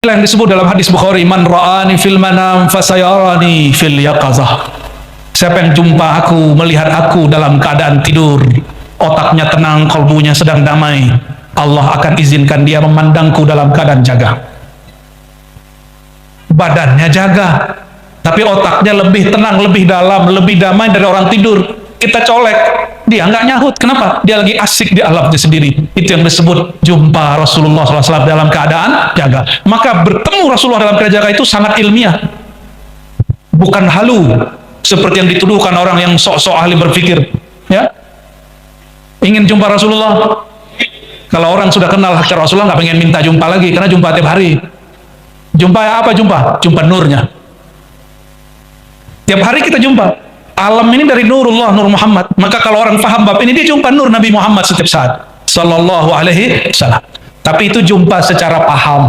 Yang disebut dalam hadis Bukhari, man ra'ani fil manam fasayarani fil yaqazah. Siapa yang jumpa aku, melihat aku dalam keadaan tidur, otaknya tenang, kalbunya sedang damai, Allah akan izinkan dia memandangku dalam keadaan jaga. Badannya jaga, tapi otaknya lebih tenang, lebih dalam, lebih damai dari orang tidur. Kita colek, dia nggak nyahut. Kenapa? Dia lagi asik di alamnya sendiri. Itu yang disebut jumpa Rasulullah SAW dalam keadaan jaga. Maka bertemu Rasulullah dalam keadaan jaga itu sangat ilmiah, bukan halu seperti yang dituduhkan orang yang sok-sok ahli berpikir. Ya, ingin jumpa Rasulullah. Kalau orang sudah kenal hakikat Rasulullah, nggak pengen minta jumpa lagi, karena jumpa tiap hari. Jumpa apa? Jumpa nurnya. Tiap hari kita jumpa. Alam ini dari nurullah, nur Muhammad. Maka kalau orang faham bab ini, dia jumpa nur Nabi Muhammad setiap saat, sallallahu alaihi wasallam. Tapi itu jumpa secara paham.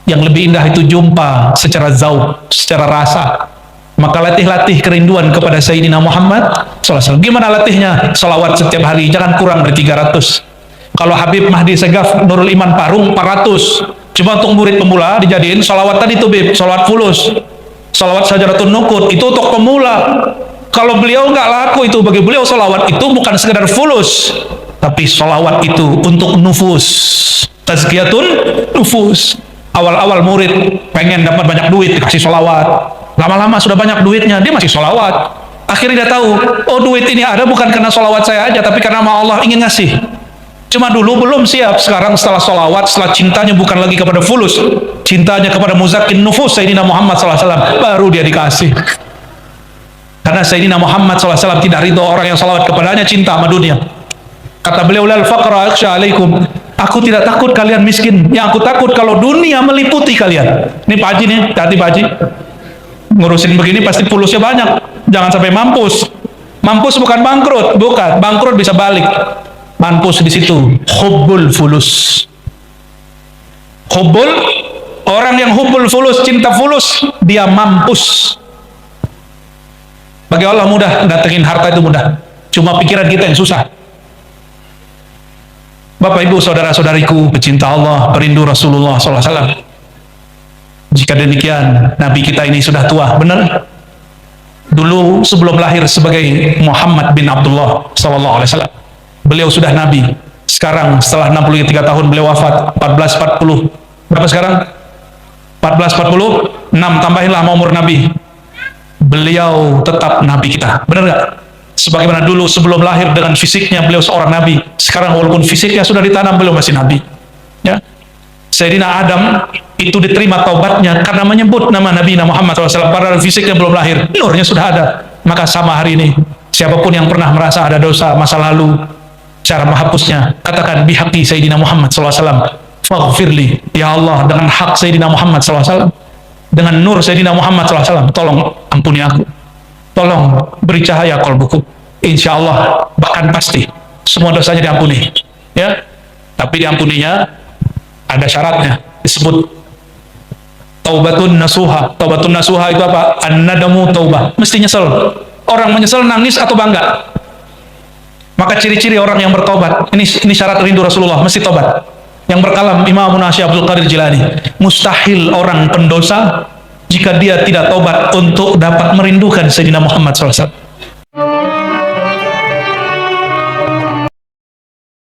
Yang lebih indah itu jumpa secara zauq, secara rasa. Maka latih-latih kerinduan kepada Sayyidina Muhammad SAW. Gimana latihnya? Salawat setiap hari, jangan kurang dari 300. Kalau Habib Mahdi Segaf Nurul Iman Parung 400. Cuma untuk murid pemula dijadiin salawat tadi tuh Bib, salawat fulus, salawat Sajaratun Nuqud, itu untuk pemula. Kalau beliau nggak laku itu, bagi beliau salawat itu bukan sekedar fulus, tapi salawat itu untuk nufus, tazkiyatun nufus. Awal-awal murid pengen dapat banyak duit, dikasih salawat. Lama-lama sudah banyak duitnya, dia masih salawat. Akhirnya dia tahu, oh duit ini ada bukan karena salawat saya aja, tapi karena Allah ingin ngasih. Cuma dulu belum siap. Sekarang setelah salawat, setelah cintanya bukan lagi kepada fulus, cintanya kepada muzakin nufus Sayyidina Muhammad SAW, baru dia dikasih. Karena Sayyidina Muhammad SAW tidak ridho orang yang salawat kepadanya cinta sama dunia. Kata beliau, lal faqra akhsha alaikum, aku tidak takut kalian miskin, yang aku takut kalau dunia meliputi kalian. Ini Pak Haji nih, hati Pak Haji, ngurusin begini pasti fulusnya banyak, jangan sampai mampus. Mampus bukan bangkrut, bukan, bangkrut bisa balik. Mampus di situ, hubbul fulus. Hubbul, orang yang hubbul fulus, cinta fulus, dia mampus. Bagi Allah mudah, datengin harta itu mudah. Cuma pikiran kita yang susah. Bapak Ibu saudara-saudariku pecinta Allah, perindu Rasulullah SAW. Jika demikian, Nabi kita ini sudah tua, benar? Dulu sebelum lahir sebagai Muhammad bin Abdullah SAW, beliau sudah Nabi. Sekarang setelah 63 tahun beliau wafat, 1440. Berapa sekarang? 1440, 6 tambahinlah sama umur Nabi. Beliau tetap Nabi kita, benar nggak? Sebagaimana dulu sebelum lahir dengan fisiknya beliau seorang Nabi, sekarang walaupun fisiknya sudah ditanam beliau masih Nabi. Ya, Sayyidina Adam itu diterima taubatnya karena menyebut nama Nabi Muhammad SAW, padahal fisiknya belum lahir, nurnya sudah ada. Maka sama hari ini, siapapun yang pernah merasa ada dosa masa lalu, cara menghapusnya, katakan bihaqi Sayyidina Muhammad SAW, faghfirli, ya Allah, dengan hak Sayyidina Muhammad SAW, dengan nur Sayyidina Muhammad SAW, tolong ampuni aku, tolong beri cahaya qalbuku. Insya Allah, bahkan pasti semua dosanya diampuni. Ya, tapi diampuninya ada syaratnya, disebut taubatun nasuha. Taubatun nasuha itu apa? An-nadamu taubah, mesti nyesel. Orang menyesal nangis atau bangga? Maka ciri-ciri orang yang bertobat, ini syarat rindu Rasulullah, mesti tobat. Yang berkalam Imam Syekh Abdul Qadir Jilani, mustahil orang pendosa jika dia tidak tobat untuk dapat merindukan Sayyidina Muhammad SAW.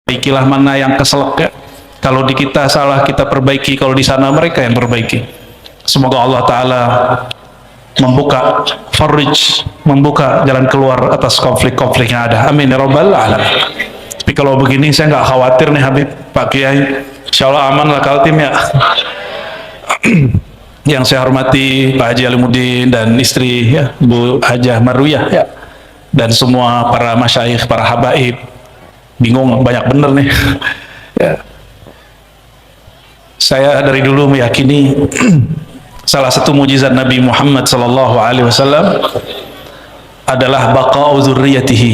Perbaiki mana yang keselak ya. Kalau di kita salah kita perbaiki, kalau di sana mereka yang perbaiki. Semoga Allah Ta'ala membuka farij, membuka jalan keluar atas konflik-konflik yang ada. Amin ya rabbal alamin. Tapi kalau begini saya nggak khawatir nih Habib, Pak Kiai, insya Allah aman lah Kaltim ya. Yang saya hormati Pak Haji Alimuddin dan istri ya, Bu Hajah Marwiyah ya, dan semua para masyayikh, para habaib. Bingung banyak bener nih. Ya. Saya dari dulu meyakini salah satu mujizat Nabi Muhammad SAW adalah baqa'u dzurriyyatihi,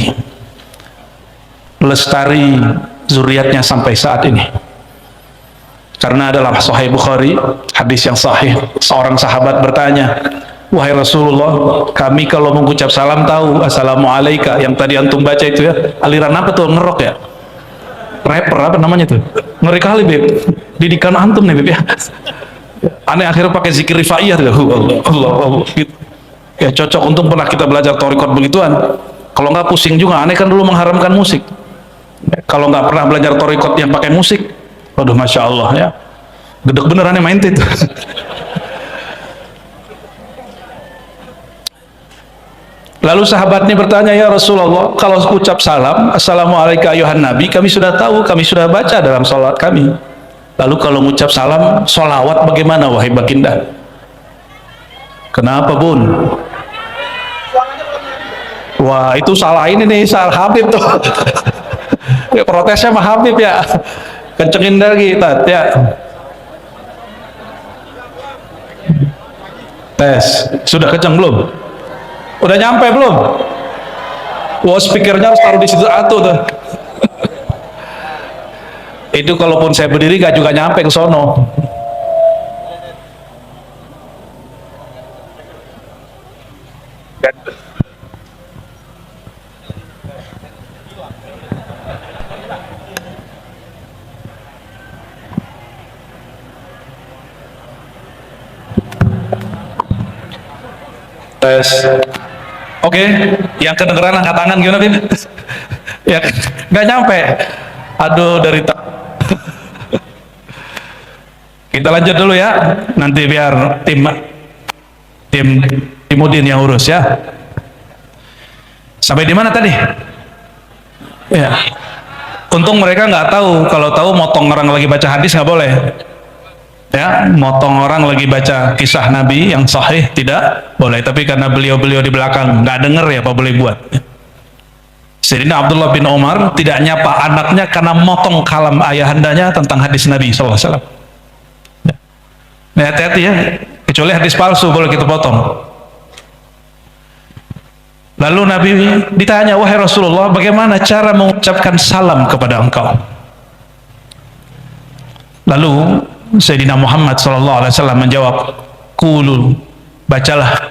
lestari zuriatnya sampai saat ini. Karena dalam Sahih Bukhari, hadis yang sahih, seorang sahabat bertanya, wahai Rasulullah, kami kalau mengucap salam tahu assalamualaikum, yang tadi antum baca itu ya, aliran apa tuh, ngerok ya, rapper apa namanya tuh, ngeri kali Beb, didikan antum nih Beb ya. Aneh akhirnya pakai zikir rifaiyah, Allah, Allah, Allah, gitu. Ya cocok, untung pernah kita belajar thariqat begituan. Kalau nggak pusing juga, aneh kan dulu mengharamkan musik. Kalau nggak pernah belajar thariqat yang pakai musik, waduh masya Allah ya, gedek bener aneh main itu. Lalu sahabatnya bertanya, ya Rasulullah, kalau ucap salam, assalamualaikum ayuhan nabi, kami sudah tahu, kami sudah baca dalam salat kami. Lalu kalau mengucap salam, solawat bagaimana wahai baginda? Kenapa bun? Wah itu salah ini nih, salah Habib tuh. Ya, protesnya mah Habib ya, kencengin lagi tat ya. Tes, sudah kenceng belum? Udah nyampe belum? Wah speakernya harus taruh di situ atuh tuh. Itu kalaupun saya berdiri gak juga nyampe ke sono. Tes. Oke, yang kedengeran angkat tangan gimana Bim? Ya, nggak nyampe. Aduh dari kita lanjut dulu ya, nanti biar tim Timudin yang urus ya. Sampai di mana tadi? Ya, untung mereka nggak tahu. Kalau tahu motong orang lagi baca hadis nggak boleh. Ya, motong orang lagi baca kisah Nabi yang sahih tidak boleh. Tapi karena beliau-beliau di belakang nggak denger ya, apa boleh buat. Sayyidina Abdullah bin Umar tidak nyapa anaknya karena motong kalam ayahandanya tentang hadis Nabi SAW. Nah, hati-hati ya, kecuali hadis palsu boleh kita potong. Lalu Nabi ditanya, wahai Rasulullah, bagaimana cara mengucapkan salam kepada engkau? Lalu Sayyidina Muhammad SAW menjawab, qulu, bacalah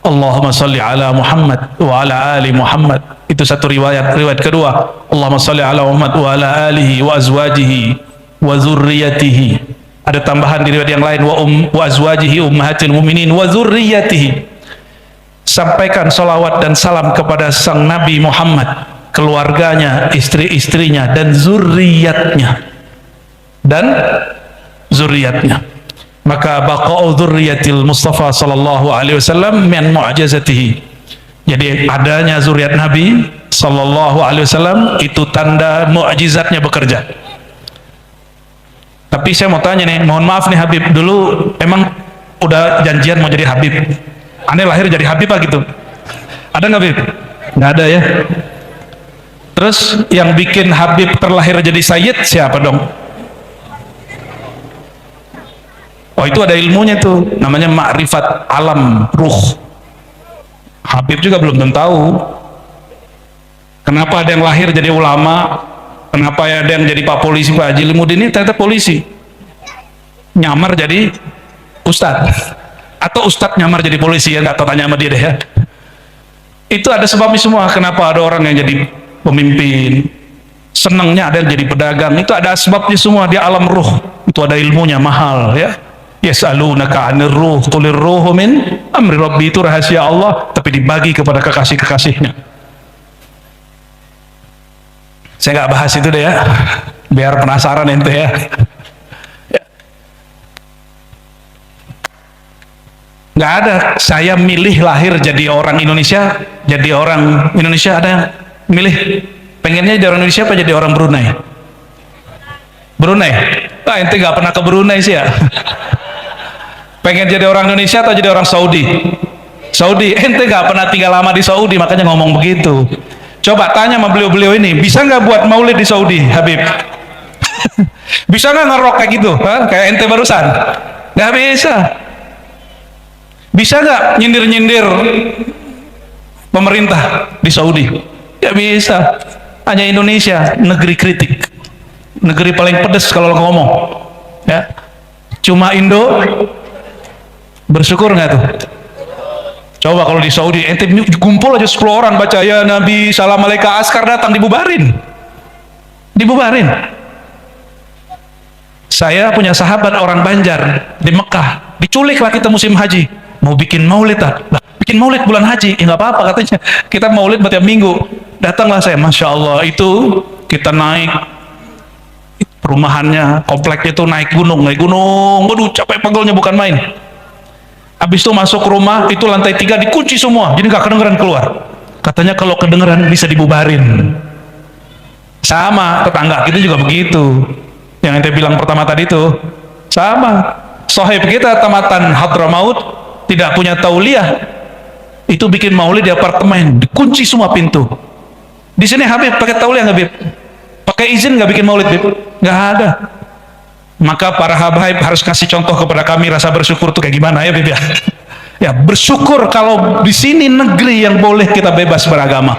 Allahumma salli ala Muhammad wa ala ali Muhammad. Itu satu riwayat. Riwayat kedua, Allahumma salli ala Muhammad wa ala alihi wa azwajihi wa zurriyatihi. Ada tambahan di riwayat yang lain, wa azwajihi ummahatil mu'minin wa zurriyatihi. Sampaikan salawat dan salam kepada sang Nabi Muhammad, keluarganya, istri-istrinya, dan zurriyatnya. Maka baqa'u dzurriyyatil Mustafa sallallahu alaihi wasallam min mu'jizatihi. Jadi adanya zuriat Nabi sallallahu alaihi wasallam itu tanda mukjizatnya bekerja. Tapi saya mau tanya nih, mohon maaf nih Habib, dulu emang udah janjian mau jadi Habib? Aneh lahir jadi Habib apa gitu? Ada nggak Habib? Nggak ada ya. Terus yang bikin Habib terlahir jadi Sayyid siapa dong? Oh itu ada ilmunya tuh, namanya ma'rifat alam ruh. Habib juga belum tentu tahu. Kenapa ada yang lahir jadi ulama? Kenapa ada yang jadi Pak Polisi, Pak Haji Limudin ini ternyata polisi, nyamar jadi ustadz, atau ustadz nyamar jadi polisi, ya nggak tahu, tanya sama dia deh ya. Itu ada sebabnya semua. Kenapa ada orang yang jadi pemimpin, senangnya ada yang jadi pedagang, itu ada sebabnya semua. Dia alam ruh, itu ada ilmunya mahal ya. Yas'alunaka 'anir ruh qulir ruhu min amri rabbi, itu rahasia Allah tapi dibagi kepada kekasih-kekasihnya. Saya nggak bahas itu deh ya, biar penasaran ente ya. Nggak ada saya milih lahir jadi orang Indonesia, jadi orang Indonesia. Ada yang milih pengennya jadi orang Indonesia apa jadi orang Brunei? Brunei? Ah, ente nggak pernah ke Brunei sih ya. Pengen jadi orang Indonesia atau jadi orang Saudi? Saudi. Ente nggak pernah tinggal lama di Saudi, makanya ngomong begitu. Coba tanya sama beliau-beliau ini, bisa nggak buat maulid di Saudi, Habib? Bisa nggak ngerok kayak gitu? Hah? Kayak ente barusan? Nggak bisa. Bisa nggak nyindir-nyindir pemerintah di Saudi? Nggak bisa. Hanya Indonesia, negeri kritik, negeri paling pedes kalau ngomong. Ya. Cuma Indo. Bersyukur nggak tuh? Coba kalau di Saudi ente kumpul aja 10 orang baca ya Nabi salam alaika, askar datang dibubarin. Saya punya sahabat orang Banjar di Mekah, diculiklah kita musim haji, mau bikin maulid lah, bikin maulid bulan haji, ya nggak apa-apa katanya, kita maulid tiap minggu. Datanglah saya, masya Allah, itu kita naik perumahannya, komplek itu naik gunung, waduh capek pegelnya bukan main. Habis itu masuk rumah, itu lantai 3 dikunci semua, jadi nggak kedengeran keluar. Katanya kalau kedengeran bisa dibubarin. Sama tetangga kita juga begitu. Yang ente bilang pertama tadi itu sama. Sohib kita tamatan Hadramaut tidak punya tauliah, itu bikin maulid di apartemen, dikunci semua pintu. Di sini Habib pakai tauliah nggak Habib? Pakai izin nggak bikin maulid Habib? Nggak ada. Maka para habaib harus kasih contoh kepada kami rasa bersyukur itu kayak gimana ya Habib ya. Ya bersyukur kalau di sini negeri yang boleh kita bebas beragama,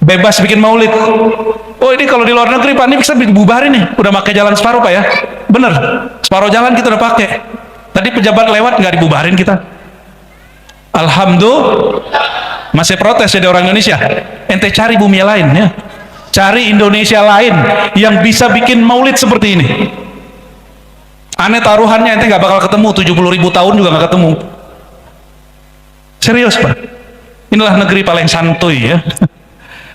bebas bikin maulid. Oh ini kalau di luar negeri Pak, ini bisa dibubarin nih, udah pakai jalan separuh Pak ya, bener, separuh jalan kita udah pakai. Tadi pejabat lewat nggak dibubarin kita. Alhamdulillah. Masih protes jadi orang Indonesia. Ente cari bumi lain ya, cari Indonesia lain yang bisa bikin maulid seperti ini. Aneh taruhannya ente nggak bakal ketemu, 70.000 tahun juga nggak ketemu. Serius Pak, inilah negeri paling santuy ya,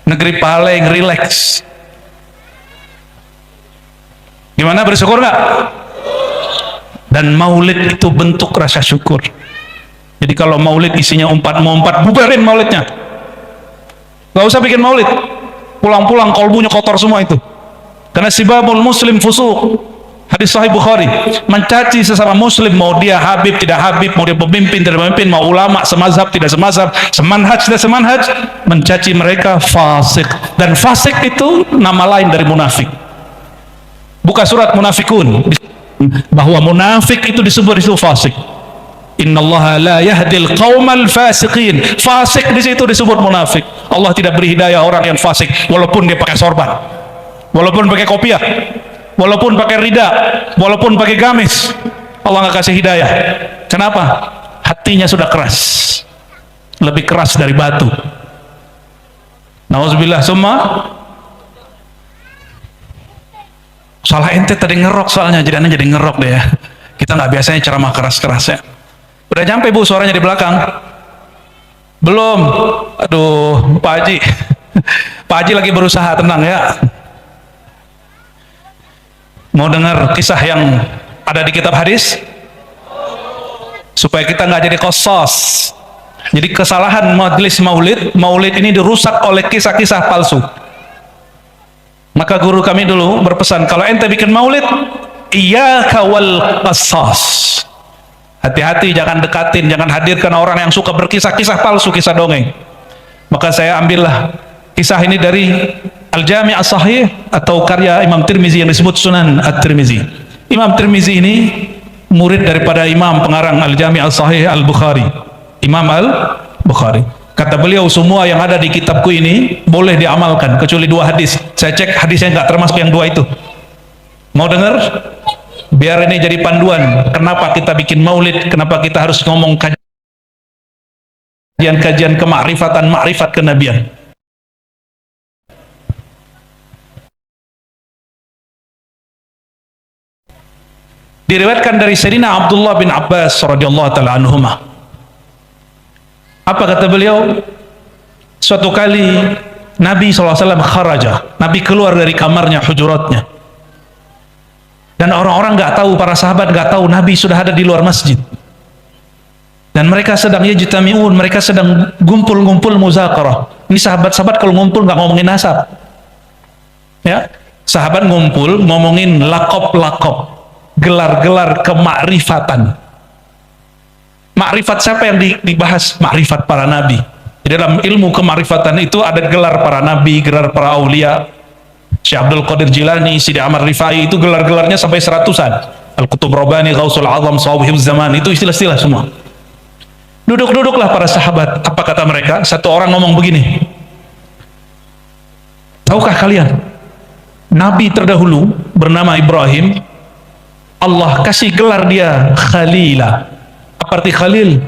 negeri paling rileks. Gimana, bersyukur nggak? Dan maulid itu bentuk rasa syukur. Jadi kalau maulid isinya umpat, bubarin maulidnya, nggak usah bikin maulid. Pulang-pulang kolbunya kotor semua itu, karena sibabul muslim fusuq. Hadis sahih Bukhari, mencaci sesama muslim, mau dia habib tidak habib, mau dia pemimpin tidak pemimpin, mau ulama semazhab tidak semazhab, semanhaj tidak semanhaj, mencaci mereka fasik. Dan fasik itu nama lain dari munafik. Buka surat Munafikun, bahwa munafik itu disebut itu fasik. Innallaha la yahdil qaumal fasiqin. Fasik di situ disebut munafik. Allah tidak beri hidayah orang yang fasik, walaupun dia pakai sorban, walaupun pakai kopiah, walaupun pakai rida, walaupun pakai gamis, Allah nggak kasih hidayah. Kenapa? Hatinya sudah keras, lebih keras dari batu. Nauzubillah. Summa salah ente tadi ngerok, soalnya jadi aneh jadi ngerok deh ya. Kita nggak biasanya ceramah keras-keras ya. Udah nyampe Bu suaranya di belakang? Belum. Aduh Pak Haji, Pak Haji lagi berusaha, tenang ya. Mau dengar kisah yang ada di kitab hadis? Supaya kita nggak jadi qasas. Jadi kesalahan majelis maulid ini dirusak oleh kisah-kisah palsu. Maka guru kami dulu berpesan, kalau ente bikin maulid, iyyaka wal qasas. Hati-hati, jangan dekatin, jangan hadirkan orang yang suka berkisah-kisah palsu, kisah dongeng. Maka saya ambillah kisah ini dari Al-Jami' As-Sahih atau karya Imam Tirmizi yang disebut Sunan At-Tirmizi. Imam Tirmizi ini murid daripada Imam pengarang Al-Jami' As-Sahih Al-Bukhari, Imam Al-Bukhari. Kata beliau, semua yang ada di kitabku ini boleh diamalkan kecuali 2 hadis. Saya cek hadisnya nggak termasuk yang 2 itu. Mau dengar? Biar ini jadi panduan kenapa kita bikin maulid, kenapa kita harus ngomong kajian kemakrifatan, makrifat kenabian. Diriwayatkan dari Sayyidina Abdullah bin Abbas radhiyallahu taala anhuma. Apa kata beliau? Suatu kali Nabi SAW kharaja, Nabi keluar dari kamarnya, hujuratnya, dan orang-orang nggak tahu, para sahabat nggak tahu Nabi sudah ada di luar masjid, dan mereka sedang yajtami'un, mereka sedang ngumpul muzakarah. Ini sahabat-sahabat kalau ngumpul nggak ngomongin nasab ya, sahabat ngumpul ngomongin lakob, gelar-gelar kemakrifatan. Makrifat siapa yang dibahas? Makrifat para nabi. Di dalam ilmu kemakrifatan itu ada gelar para nabi, gelar para aulia. Syekh Abdul Qadir Jilani, Sidi Amar Rifai, itu gelar-gelarnya sampai 100-an. Al-Qutub Rabbani, Ghausul Azam, Sawahib Zaman, itu istilah-istilah semua. Duduk-duduklah para sahabat. Apa kata mereka? Satu orang ngomong begini, tahukah kalian Nabi terdahulu bernama Ibrahim, Allah kasih gelar dia Khalilah. Apa arti Khalil?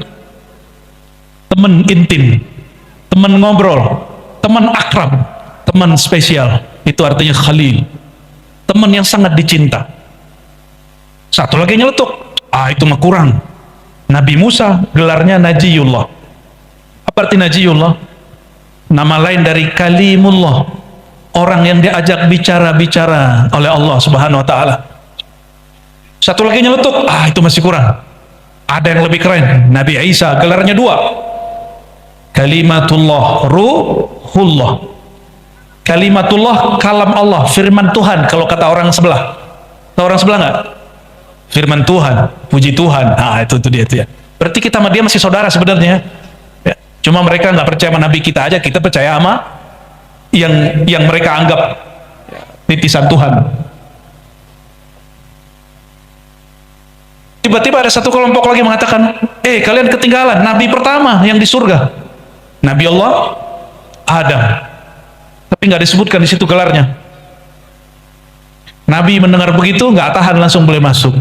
Teman intim, teman ngobrol, teman akrab, teman spesial. Itu artinya Khalil, teman yang sangat dicinta. Satu lagi nyeletuk, itu mah kurang. Nabi Musa gelarnya Najiyullah. Apa arti Najiyullah? Nama lain dari Kalimullah, orang yang diajak bicara-bicara oleh Allah Subhanahu wa taala. Satu lagi nyeletuk, itu masih kurang. Ada yang lebih keren, Nabi Isa gelarnya 2. Kalimatullah, Ruhullah. Kalimatullah, kalam Allah, firman Tuhan kalau kata orang sebelah. Tahu orang sebelah nggak? Firman Tuhan, puji Tuhan. Itu dia tuh ya. Berarti kita sama dia masih saudara sebenarnya. Ya. Cuma mereka nggak percaya sama Nabi kita aja, kita percaya sama yang mereka anggap titisan Tuhan. Tiba-tiba ada satu kelompok lagi mengatakan, kalian ketinggalan Nabi pertama yang di surga, Nabi Allah Adam. Tapi nggak disebutkan di situ gelarnya. Nabi mendengar begitu nggak tahan, langsung boleh masuk.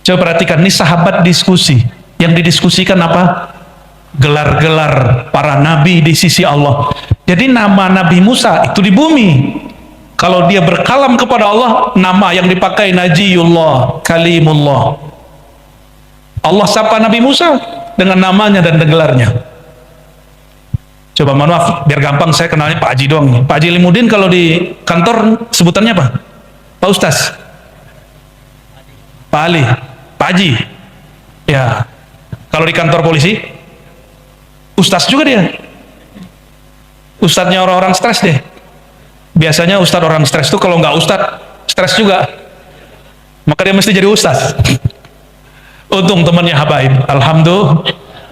Coba perhatikan, ini sahabat diskusi. Yang didiskusikan apa? Gelar-gelar para nabi di sisi Allah. Jadi nama Nabi Musa itu di bumi. Kalau dia berkalam kepada Allah, nama yang dipakai Najiyullah, Kalimullah. Allah sapa Nabi Musa dengan namanya dan gelarnya. Coba, mohon maaf, biar gampang saya kenalnya Pak Haji doang. Pak Haji Limuddin kalau di kantor sebutannya apa? Pak Ustaz? Pak Ali? Pak Haji? Ya. Kalau di kantor polisi? Ustaz juga dia. Ustaznya orang-orang stres deh. Biasanya ustaz orang stres itu kalau nggak ustaz, stres juga. Maka dia mesti jadi ustaz. Untung temannya habaib.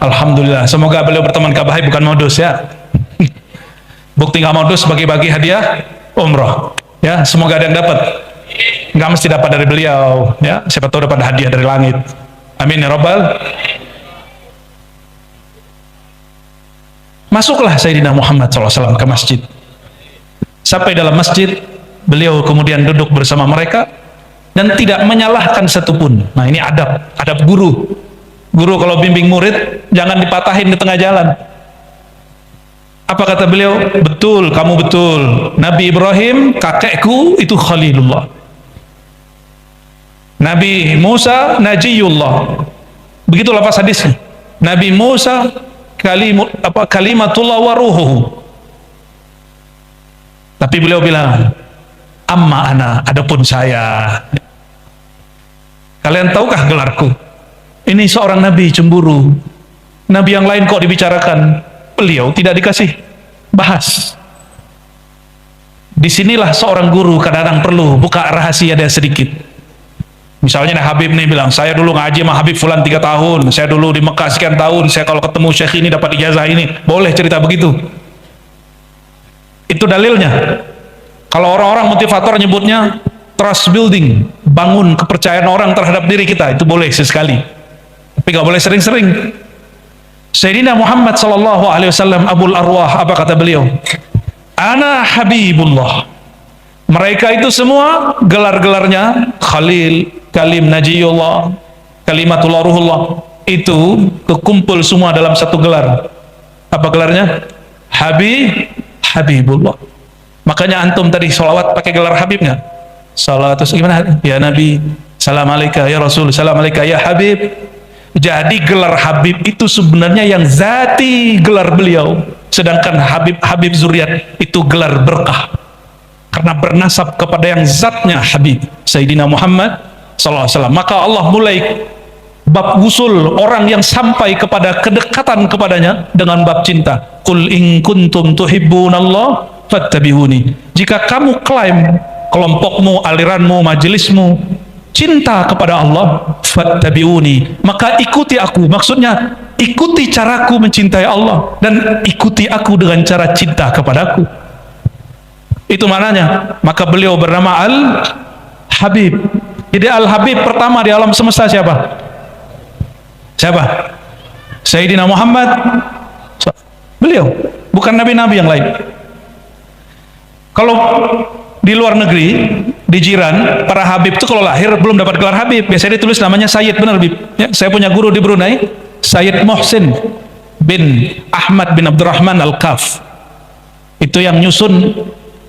Alhamdulillah. Semoga beliau berteman ke habaib, bukan modus ya. Bukti nggak modus, bagi-bagi hadiah umroh. Ya, semoga ada yang dapat. Nggak mesti dapat dari beliau. Ya, siapa tahu dapat hadiah dari langit. Amin ya Rabbal. Masuklah Sayyidina Muhammad SAW ke masjid. Sampai dalam masjid, beliau kemudian duduk bersama mereka dan tidak menyalahkan satupun. Nah, ini adab guru. Guru kalau bimbing murid jangan dipatahin di tengah jalan. Apa kata beliau? Betul, kamu betul. Nabi Ibrahim kakekku itu Khalilullah. Nabi Musa Najiyullah. Begitu lafaz hadisnya. Nabi Musa kalimatullah wa ruhuhu. Tapi beliau bilang, amma ana, adapun saya. Kalian tahukah gelarku? Ini seorang nabi cemburu. Nabi yang lain kok dibicarakan, beliau tidak dikasih bahas. Disinilah seorang guru kadang-kadang perlu buka rahasia dia sedikit. Misalnya Habib nih bilang, saya dulu ngaji sama Habib Fulan 3 tahun, saya dulu di Mekah sekian tahun, saya kalau ketemu Syekh ini dapat ijazah ini. Boleh cerita begitu. Itu dalilnya. Kalau orang-orang motivator nyebutnya trust building, bangun kepercayaan orang terhadap diri kita, itu boleh sesekali, tapi nggak boleh sering-sering. Sayyidina Muhammad SAW Abul Arwah, apa kata beliau? Ana Habibullah. Mereka itu semua gelar-gelarnya Khalil, Kalim, Najiyullah, Kalimatullah, Ruhullah, itu kekumpul semua dalam satu gelar. Apa gelarnya? Habibullah. Makanya antum tadi sholawat pakai gelar Habib nggak? Salat terus gimana? Ya Nabi, salam alaika ya Rasul, salam alaika ya Habib. Jadi gelar Habib itu sebenarnya yang zati gelar beliau, sedangkan Habib Zuriat itu gelar berkah karena bernasab kepada yang zatnya Habib Sayyidina Muhammad SAW. Maka Allah mulai bab usul orang yang sampai kepada kedekatan kepadanya dengan bab cinta. Qul in kuntum tuhibbunallah fattabi'uni. Jika kamu klaim, kelompokmu, aliranmu, majelismu cinta kepada Allah, fattabi'uni, maka ikuti aku. Maksudnya ikuti caraku mencintai Allah dan ikuti aku dengan cara cinta kepadaku. Itu maknanya. Maka beliau bernama Al-Habib. Jadi Al-Habib pertama di alam semesta siapa? Siapa? Sayyidina Muhammad. Beliau, bukan nabi-nabi yang lain. Kalau di luar negeri, di jiran, para Habib itu kalau lahir belum dapat gelar Habib, biasanya ditulis namanya Sayyid, benar Habib. Ya, saya punya guru di Brunei, Sayyid Muhsin bin Ahmad bin Abdurrahman Al-Kaf. Itu yang nyusun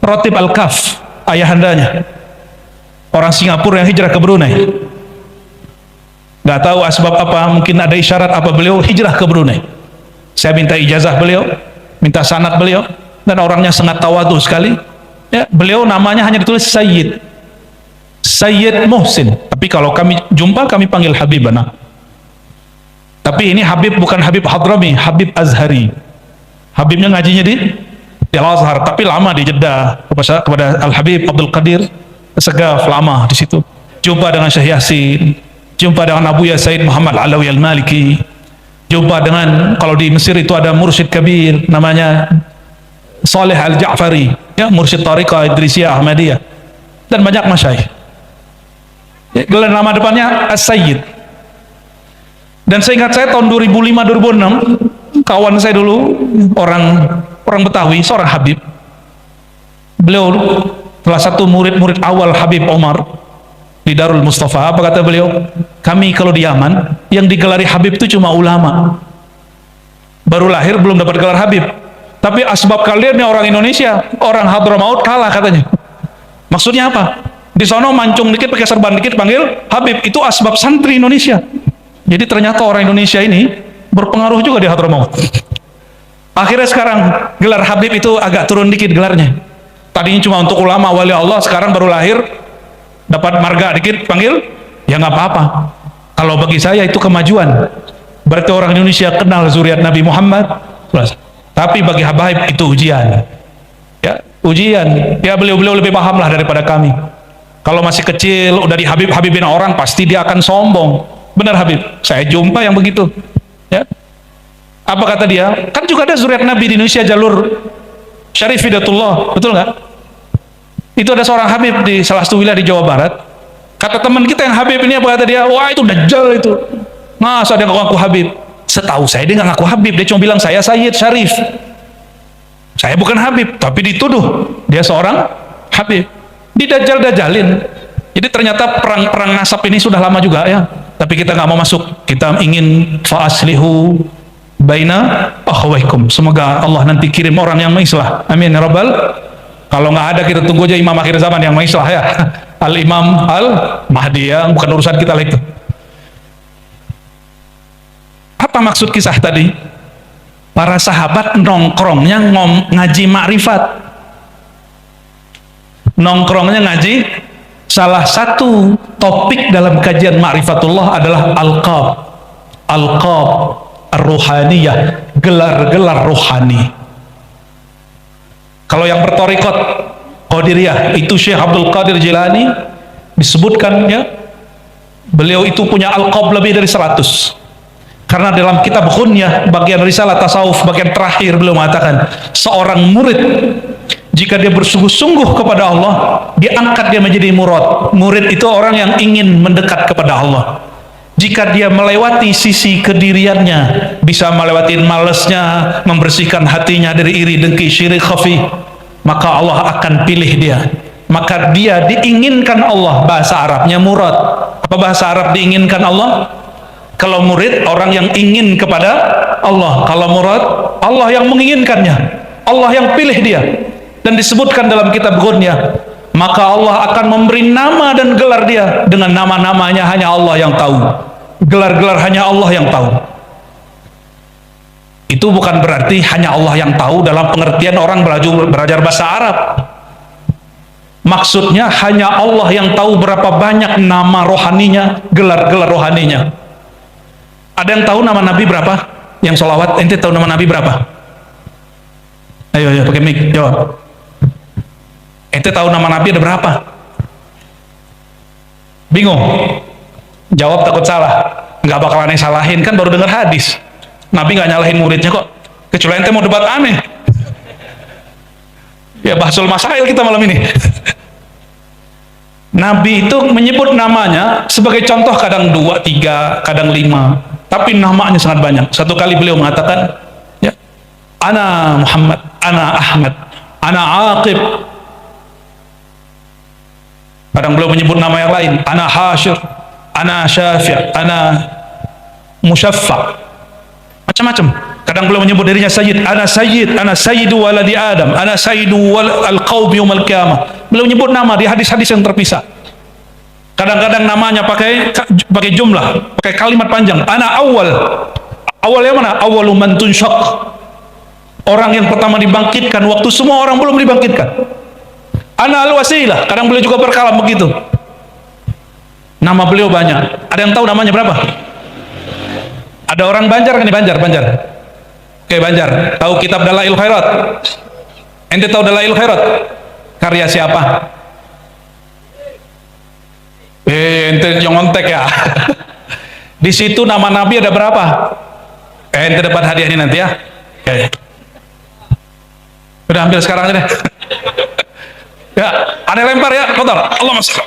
Rotib Al-Kaf, ayahandanya. orang Singapura yang hijrah ke Brunei. Nggak tahu asbab apa, mungkin ada isyarat apa, beliau hijrah ke Brunei. Saya minta ijazah beliau, minta sanad beliau, dan orangnya sangat tawadu sekali. Ya, beliau namanya hanya ditulis Sayyid Muhsin, tapi kalau kami jumpa kami panggil Habibana. Tapi ini Habib bukan Habib Hadrami, Habib Azhari. Habibnya ngajinya di Al-Azhar, tapi lama di Jeddah kepada Al-Habib Abdul Qadir Segaf, lama di situ. Jumpa dengan Syekh Yasin, jumpa dengan Abu Said Muhammad Alawi Al-Maliki, jumpa dengan, kalau di Mesir itu ada mursyid kabir namanya Saleh Al-Ja'fari, ya, mursyid Tariqah Idrisiyah Ahmadiyah, dan banyak masyayikh. Ya, gelar nama depannya As-Sayyid. Dan seingat saya tahun 2005-2006, kawan saya dulu orang Betawi, seorang Habib, beliau salah satu murid-murid awal Habib Omar di Darul Mustafa. Apa kata beliau? Kami kalau di Yaman yang digelari Habib itu cuma ulama, baru lahir belum dapat gelar Habib. Tapi asbab kalian nih orang Indonesia, orang Hadramaut kalah katanya. Maksudnya apa? Di sono mancung dikit pakai serban dikit panggil Habib, itu asbab santri Indonesia. Jadi ternyata orang Indonesia ini berpengaruh juga di Hadramaut. Akhirnya sekarang gelar Habib itu agak turun dikit gelarnya. Tadinya cuma untuk ulama wali Allah, sekarang baru lahir dapat marga dikit panggil, ya nggak apa-apa. Kalau bagi saya itu kemajuan. Berarti orang Indonesia kenal zuriat Nabi Muhammad. Tapi bagi habaib itu ujian. Ya, ujian. Ya, beliau-beliau lebih paham lah daripada kami. Kalau masih kecil udah di Habibin orang, pasti dia akan sombong. Benar Habib, saya jumpa yang begitu. Ya. Apa kata dia? Kan juga ada zuriat Nabi di Indonesia, jalur Syarif Hidatullah, betul nggak? Itu ada seorang Habib di salah satu wilayah di Jawa Barat. Kata teman kita yang Habib ini, apa kata dia? Wah, itu dajjal itu. Masa dia ngaku Habib? Setahu saya dia nggak ngaku Habib, dia cuma bilang saya Sayyid Syarif. Saya bukan Habib, tapi dituduh dia seorang Habib. Didajjal-dajalin. Jadi ternyata perang nasab ini sudah lama juga ya. Tapi kita nggak mau masuk. Kita ingin fa'aslihu baina akhwaikum. Semoga Allah nanti kirim orang yang mengislah. Amin ya rabbal. Kalau nggak ada kita tunggu aja imam akhir zaman yang mengislah ya. Al-Imam Al-Mahdi, ya, bukan urusan kita lah itu. Apa maksud kisah tadi? Para sahabat nongkrongnya ngaji makrifat. Nongkrongnya ngaji. Salah satu topik dalam kajian ma'rifatullah adalah alqab ar-ruhaniyah, gelar-gelar rohani. Kalau yang bertorikot Qadiriyah itu Syekh Abdul Qadir Jilani, disebutkan ya, beliau itu punya alqab lebih dari 100. Karena dalam kitab Ghunyah bagian risalah tasawuf bagian terakhir beliau mengatakan, seorang murid jika dia bersungguh-sungguh kepada Allah, diangkat dia menjadi murad. Murid itu orang yang ingin mendekat kepada Allah. Jika dia melewati sisi kediriannya, bisa melewati malesnya, membersihkan hatinya dari iri, dengki, syirik, khafi, maka Allah akan pilih dia. Maka dia diinginkan Allah. Bahasa Arabnya murad. Apa bahasa Arab diinginkan Allah? Kalau murid, orang yang ingin kepada Allah. Kalau murad, Allah yang menginginkannya, Allah yang pilih dia. Dan disebutkan dalam kitab Ghunyah, maka Allah akan memberi nama dan gelar dia dengan nama-namanya hanya Allah yang tahu, gelar-gelar hanya Allah yang tahu. Itu bukan berarti hanya Allah yang tahu dalam pengertian orang belajar bahasa Arab. Maksudnya hanya Allah yang tahu berapa banyak nama rohaninya, gelar-gelar rohaninya. Ada yang tahu nama Nabi berapa? Yang sholawat, ente tahu nama Nabi berapa? Ayo pakai mic, jawab. Ente tahu nama Nabi ada berapa? Bingung? Jawab takut salah. Nggak bakalan yang salahin, kan baru dengar hadis. Nabi nggak nyalahin muridnya kok. Kecuali ente mau debat aneh. Ya bahsul masail kita malam ini. Nabi itu menyebut namanya sebagai contoh kadang 2, 3, kadang 5. Tapi namanya sangat banyak. Satu kali beliau mengatakan, ya, Ana Muhammad, Ana Ahmad, Ana Aqib. Kadang beliau menyebut nama yang lain, Ana Hashir, Ana Syafi', Ana Musyaffa', macam-macam. Kadang beliau menyebut dirinya Sayyid, Ana Sayyidu waladi Adam, Ana Sayyidu al-qawmi yawmal qiyamah. Beliau menyebut nama di hadis-hadis yang terpisah. Kadang-kadang namanya pakai jumlah, pakai kalimat panjang. Ana awal. Awal yang mana? Awalu man tunsyaq. Orang yang pertama dibangkitkan waktu semua orang belum dibangkitkan. Ana al-wasilah. Kadang beliau juga berkalam begitu. Nama beliau banyak. Ada yang tahu namanya berapa? Ada orang Banjar kan nih? Banjar. Oke, Banjar. Tahu kitab Dalail Khairat? Ente tahu Dalail Khairat? Karya siapa? Ente nyontek ya. Di situ nama Nabi ada berapa? Ente dapat hadiah ini nanti ya. Oke. Udah ambil sekarang aja deh. Ya, ada lempar ya, kotor. Allah masya.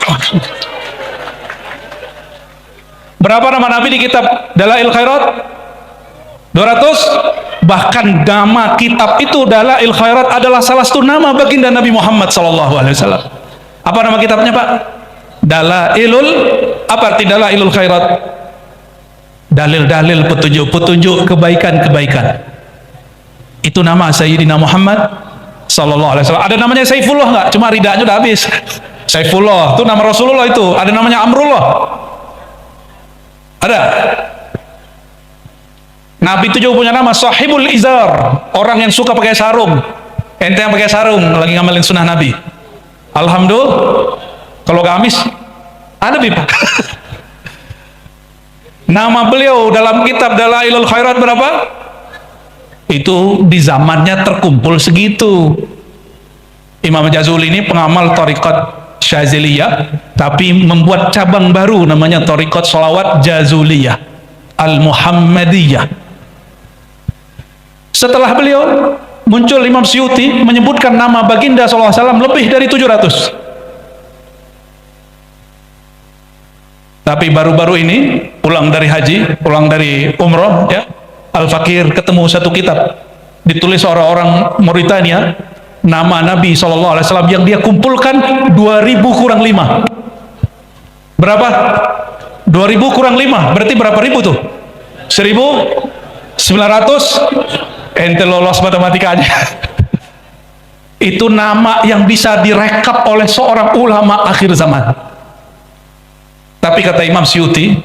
Berapa nama Nabi di kitab Dalail Khairat? 200. Bahkan nama kitab itu Dalail Khairat adalah salah satu nama baginda Nabi Muhammad SAW. Apa nama kitabnya, Pak? Dalailul, apa arti Dalailul Khairat? Dalil-dalil petunjuk-petunjuk kebaikan-kebaikan. Itu nama Sayyidina Muhammad sallallahu alaihi wasallam. Ada namanya Saifullah enggak? Cuma ridanya udah habis. Saifullah itu nama Rasulullah itu. Ada namanya Amrullah. Ada. Nabi itu juga punya nama Sahibul Izar, orang yang suka pakai sarung. Ente yang pakai sarung lagi ngamalin sunnah Nabi. Alhamdulillah. Kalau gamis ada Pak. Nama beliau dalam kitab Dalailul Khairat berapa? Itu di zamannya terkumpul segitu. Imam Jazuli ini pengamal Thariqat Syaziliyah, tapi membuat cabang baru namanya Thariqat Sholawat Jazuliyah Al-Muhammadiyah. Setelah beliau muncul Imam Suyuti menyebutkan nama baginda SAW lebih dari 700. Tapi baru-baru ini pulang dari haji, pulang dari umroh ya, Al-Fakir ketemu satu kitab ditulis orang-orang Mauritania, nama Nabi SAW yang dia kumpulkan 2000 kurang 5. Berapa? 2000 kurang 5 berarti berapa ribu tuh? 1900. Ente lolos matematika aja. Itu nama yang bisa direkap oleh seorang ulama akhir zaman. Tapi kata Imam Suyuti,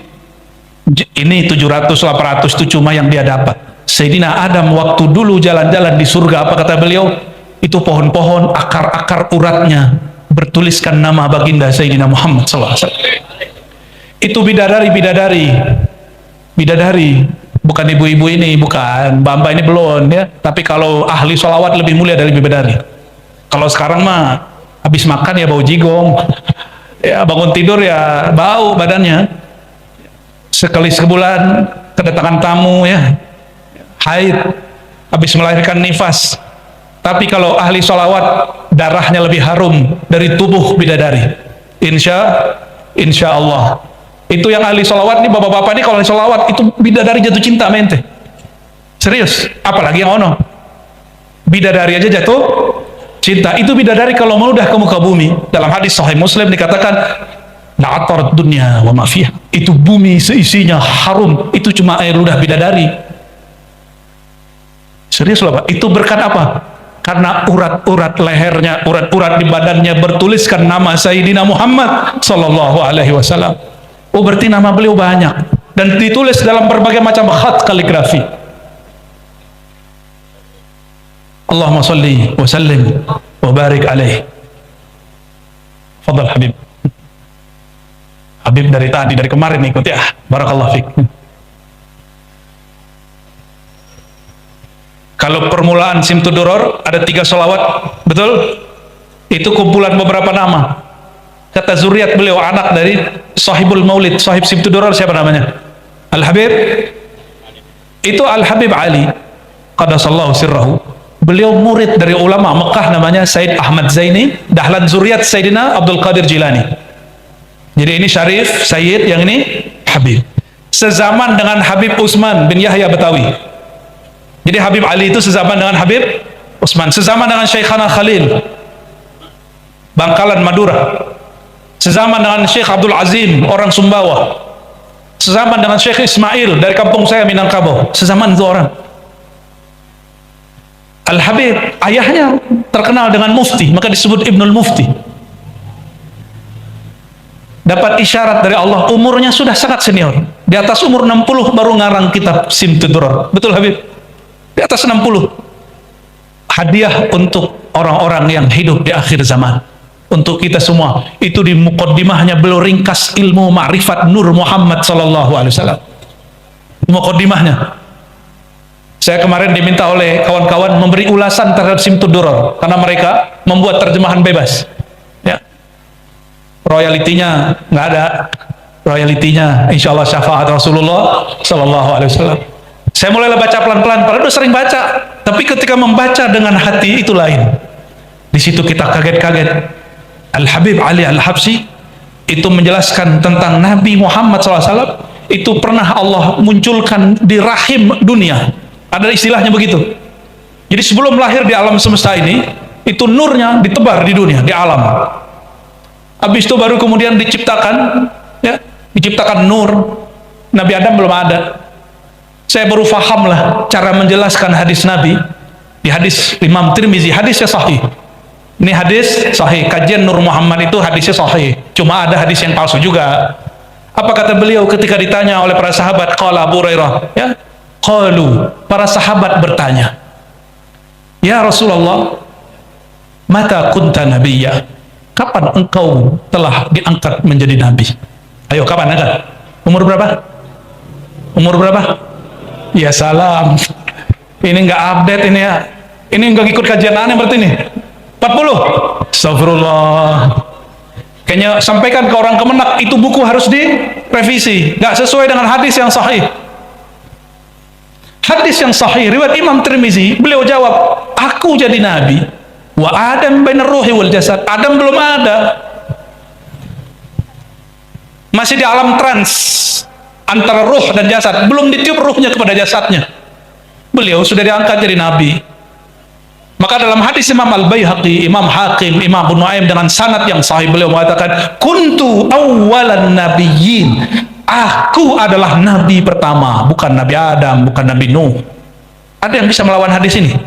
ini 700-800 itu cuma yang dia dapat. Sayyidina Adam waktu dulu jalan-jalan di surga, apa kata beliau? Itu pohon-pohon akar-akar uratnya bertuliskan nama baginda Sayyidina Muhammad SAW. Itu bidadari, bukan ibu-ibu ini, bukan mbak-mbak ini belum ya. Tapi kalau ahli sholawat lebih mulia dari bidadari. Kalau sekarang mah habis makan ya bau jigong. Ya bangun tidur ya bau badannya. Sekali sebulan kedatangan tamu ya, haid, habis melahirkan nifas. Tapi kalau ahli sholawat darahnya lebih harum dari tubuh bidadari. Insya Allah. Itu yang ahli sholawat nih, bapak-bapak nih kalau ahli sholawat itu bidadari jatuh cinta mente. Serius, apalagi yang ono. Bidadari aja jatuh cinta. Itu bidadari kalau meludah ke muka bumi. Dalam hadis Sahih Muslim dikatakan la'atarat dunya wa ma fiha. Itu bumi seisinya harum. Itu cuma air ludah bidadari. Serius loh Pak. Itu berkat apa? Karena urat-urat lehernya, urat-urat di badannya bertuliskan nama Sayyidina Muhammad sallallahu alaihi wasallam. Oh berarti nama beliau banyak dan ditulis dalam berbagai macam khat kaligrafi. Allahumma salli wa sallim wa barik alaih. Fadal Habib. Habib dari tadi, dari kemarin ikut ya. Barakallahu fiik. Kalau permulaan Simtuduror ada 3 sholawat, betul? Itu kumpulan beberapa nama. Kata zuriat beliau, anak dari Sahibul Maulid, Sahib Simtuduror siapa namanya? Al-Habib. Itu Al-Habib Ali qadasallahu sirrahu. Beliau murid dari ulama Mekah namanya Said Ahmad Zaini, dahlan zuriat Sayyidina Abdul Qadir Jilani. Jadi ini Syarif, Sayyid, yang ini Habib. Sezaman dengan Habib Utsman bin Yahya Betawi. Jadi Habib Ali itu sezaman dengan Habib Utsman, sezaman dengan Syekhana Khalil Bangkalan Madura, sezaman dengan Syekh Abdul Azim orang Sumbawa, sezaman dengan Syekh Ismail dari kampung saya Minangkabau, sezaman itu orang. Al-Habib ayahnya terkenal dengan mufti, maka disebut Ibnul Mufti. dapat isyarat dari Allah, umurnya sudah sangat senior. Di atas umur 60 baru ngarang kitab Simtud Durar. Betul Habib? Di atas 60. Hadiah untuk orang-orang yang hidup di akhir zaman. Untuk kita semua. Itu di muqaddimahnya beliau ringkas ilmu ma'rifat Nur Muhammad sallallahu alaihi wasallam. Muqaddimahnya. Saya kemarin diminta oleh kawan-kawan memberi ulasan terhadap Simtud Durar karena mereka membuat terjemahan bebas. Ya. Royalitinya nggak ada. Royalitinya insya Allah syafaat Rasulullah sallallahu alaihi wasallam. Saya mulailah baca pelan-pelan, padahal udah sering baca. Tapi ketika membaca dengan hati itu lain. Di situ kita kaget-kaget. Al-Habib Ali Al-Habsyi itu menjelaskan tentang Nabi Muhammad SAW itu pernah Allah munculkan di rahim dunia. Ada istilahnya begitu. Jadi sebelum lahir di alam semesta ini, itu nurnya ditebar di dunia, di alam. Habis itu baru kemudian diciptakan, ya, diciptakan nur. Nabi Adam belum ada. Saya baru fahamlah cara menjelaskan hadis Nabi di hadis Imam Tirmizi, hadisnya sahih. Ini hadis sahih, kajian Nur Muhammad itu hadisnya sahih. Cuma ada hadis yang palsu juga. Apa kata beliau ketika ditanya oleh para sahabat? Qala Abu Hurairah, ya. Qalu, para sahabat bertanya, ya Rasulullah, mata kunta nabiyya? Kapan engkau telah diangkat menjadi nabi? Ayo, kapan angkat? Umur berapa? Umur berapa? Ya salam. Ini nggak update ini ya. Ini nggak ikut kajian aneh berarti ini. 40. Astagfirullah. Kayaknya sampaikan ke orang Kemenak, itu buku harus direvisi. Nggak sesuai dengan hadis yang sahih. Hadis yang sahih, riwayat Imam Tirmizi, beliau jawab, aku jadi nabi. Wa Adam bainar ruhi wal jasad. Adam belum ada. Masih di alam trans antara ruh dan jasad, belum ditiup ruhnya kepada jasadnya. Beliau sudah diangkat jadi nabi. Maka dalam hadis Imam Al-Baihaqi, Imam Hakim, Imam Abu Nuaim dengan sanad yang sahih beliau mengatakan, kuntu awwalan nabiyyin. Aku adalah nabi pertama, bukan Nabi Adam, bukan Nabi Nuh. Ada yang bisa melawan hadis ini?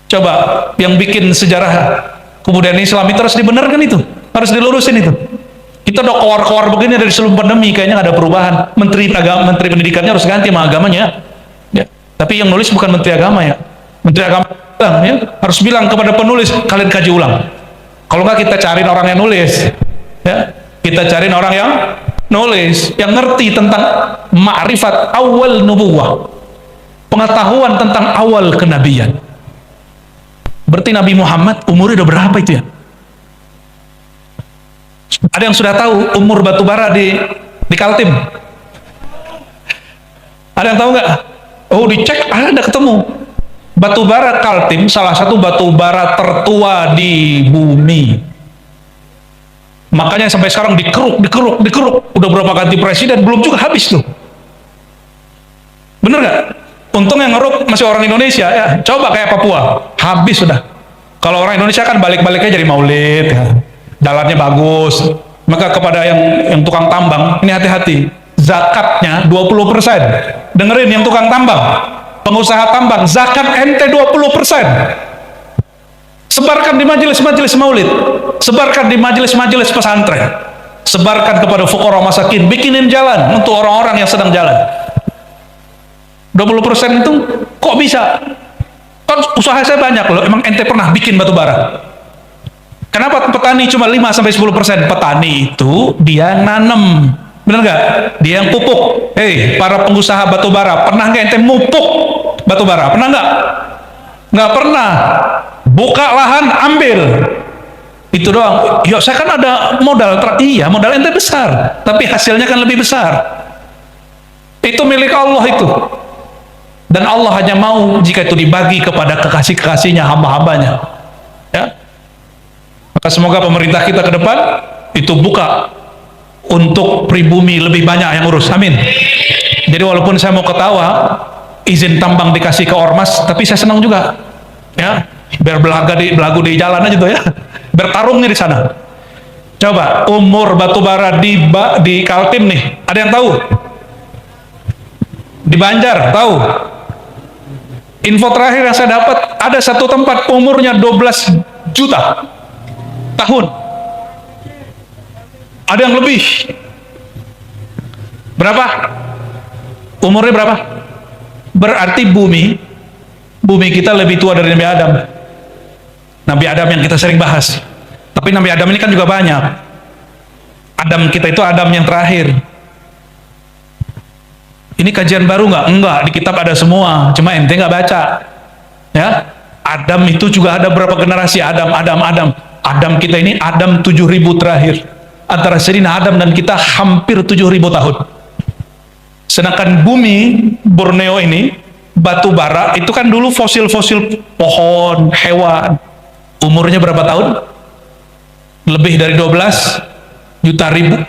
Coba yang bikin sejarah kebudayaan Islam itu harus dibenarkan itu, harus dilurusin itu. Kita udah kowar-kowar begini dari sebelum pandemi, kayaknya nggak ada perubahan. Menteri agama, menteri pendidikannya harus ganti sama agamanya. Ya. Tapi yang nulis bukan menteri agama ya. Menteri agama ya, harus bilang kepada penulis, kalian kaji ulang. Kalau nggak kita cariin orang yang nulis, ya. Kita cariin orang yang nulis, yang ngerti tentang ma'rifat awal nubuwah, pengetahuan tentang awal kenabian. Berarti Nabi Muhammad umurnya udah berapa itu ya? Ada yang sudah tahu umur batu bara di Kaltim? Ada yang tahu nggak? Oh, dicek ada ketemu. Batu bara Kaltim salah satu batu bara tertua di bumi. Makanya sampai sekarang dikeruk. Udah berapa ganti presiden belum juga habis tuh. Bener nggak? Untung yang ngeruk masih orang Indonesia ya. Coba kayak Papua, habis sudah. Kalau orang Indonesia kan balik-baliknya jadi maulid ya. Jalannya bagus. Maka kepada yang tukang tambang, ini hati-hati. Zakatnya 20%. Dengerin yang tukang tambang, pengusaha tambang, zakat ente 20%. Sebarkan di majelis-majelis maulid, sebarkan di majelis-majelis pesantren, sebarkan kepada fuqara masakin, bikinin jalan untuk orang-orang yang sedang jalan. 20% itu kok bisa? Kan usaha saya banyak loh. Emang ente pernah bikin batu bara? Kenapa petani cuma 5-10%? Petani itu dia nanam, bener nggak? Dia yang pupuk. Hei, para pengusaha batu bara, pernah nggak ente mupuk batu bara? Pernah nggak? Nggak pernah. Buka lahan, ambil. Itu doang. Ya, saya kan ada modal. Iya, modal ente besar, tapi hasilnya kan lebih besar. Itu milik Allah itu. Dan Allah hanya mau jika itu dibagi kepada kekasih-kekasihnya, hamba-hambanya. Ya. Maka semoga pemerintah kita ke depan itu buka untuk pribumi lebih banyak yang urus. Amin. Jadi walaupun saya mau ketawa, izin tambang dikasih ke ormas, tapi saya senang juga. Ya, biar belagu di jalan aja tuh ya. Bertarung nih di sana. Coba umur batu bara di Kaltim nih, ada yang tahu? Di Banjar tahu? Info terakhir yang saya dapat, ada satu tempat umurnya 12 juta tahun. Ada yang lebih. Berapa? Umurnya berapa? Berarti bumi kita lebih tua dari Nabi Adam. Nabi Adam yang kita sering bahas. Tapi Nabi Adam ini kan juga banyak. Adam kita itu Adam yang terakhir. Ini kajian baru nggak? Enggak, di kitab ada semua. Cuma ente nggak baca. Ya, Adam itu juga ada berapa generasi Adam. Adam kita ini Adam 7.000 terakhir. Antara Sayyidina Adam dan kita hampir 7.000 tahun. Sedangkan bumi Borneo ini, batu bara, itu kan dulu fosil-fosil pohon, hewan. Umurnya berapa tahun? Lebih dari 12 juta ribu.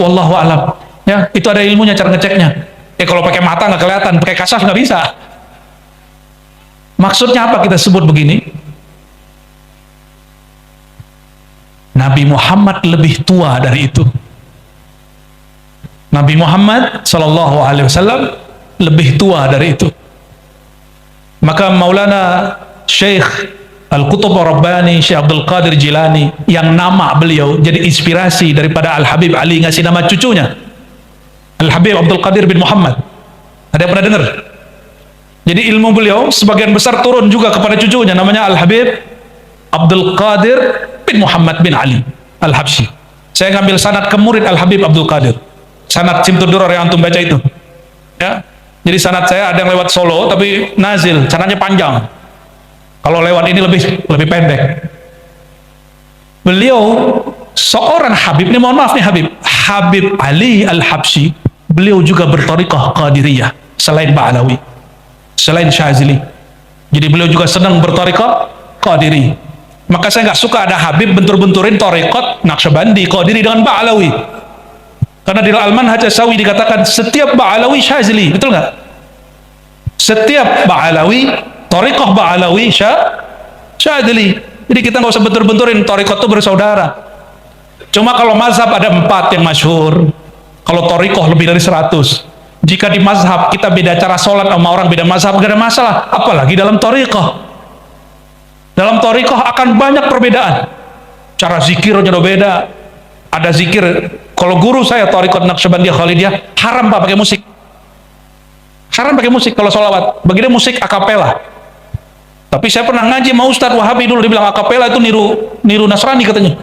Wallahu alam. Ya, itu ada ilmunya cara ngeceknya. Kalau pakai mata nggak kelihatan, pakai kasaf nggak bisa. Maksudnya apa kita sebut begini? Nabi Muhammad lebih tua dari itu. Nabi Muhammad Sallallahu Alaihi Wasallam lebih tua dari itu. Maka Maulana Syekh Al-Qutub Rabbani, Syekh Abdul Qadir Jilani, yang nama beliau jadi inspirasi daripada Al-Habib Ali, ngasih nama cucunya Al-Habib Abdul Qadir bin Muhammad. Ada yang pernah dengar? Jadi ilmu beliau sebagian besar turun juga kepada cucunya, namanya Al-Habib Abdul Qadir bin Muhammad bin Ali Al-Habsyi. Saya ngambil sanad ke murid Al-Habib Abdul Qadir, sanad Simtud Duror yang antum baca itu, ya. Jadi sanad saya ada yang lewat Solo tapi nazil, sanadnya panjang. Kalau lewat ini lebih pendek. Beliau seorang Habib, ini mohon maaf nih Habib Ali Al-Habsyi, beliau juga berthariqah Qadiriyah selain Ba'alawi, selain Syazili. Jadi beliau juga senang berthariqah Qadiri. Maka saya nggak suka ada Habib bentur-benturin thariqat Naqsyabandi, Qadiri dengan Ba'alawi. Karena di Al-Manhaj As-Sawi dikatakan setiap Ba'alawi Syazili, betul nggak? Setiap Ba'alawi, thariqah Ba'alawi Syazili. Jadi kita nggak usah bentur-benturin, thariqat itu bersaudara. Cuma kalau mazhab ada 4 yang masyhur, kalau thariqah lebih dari 100. Jika di mazhab kita beda cara sholat sama orang beda mazhab, gak ada masalah. Apalagi dalam thariqah. Dalam thariqah akan banyak perbedaan. Cara zikirnya udah beda. Ada zikir, kalau guru saya thariqat Naqsyabandiyah Khalidiyah, haram pak pakai musik. Haram pakai musik kalau sholawat. Bagi dia musik akapela. Tapi saya pernah ngaji sama Ustadz Wahabi dulu, dia bilang akapela itu niru Nasrani katanya.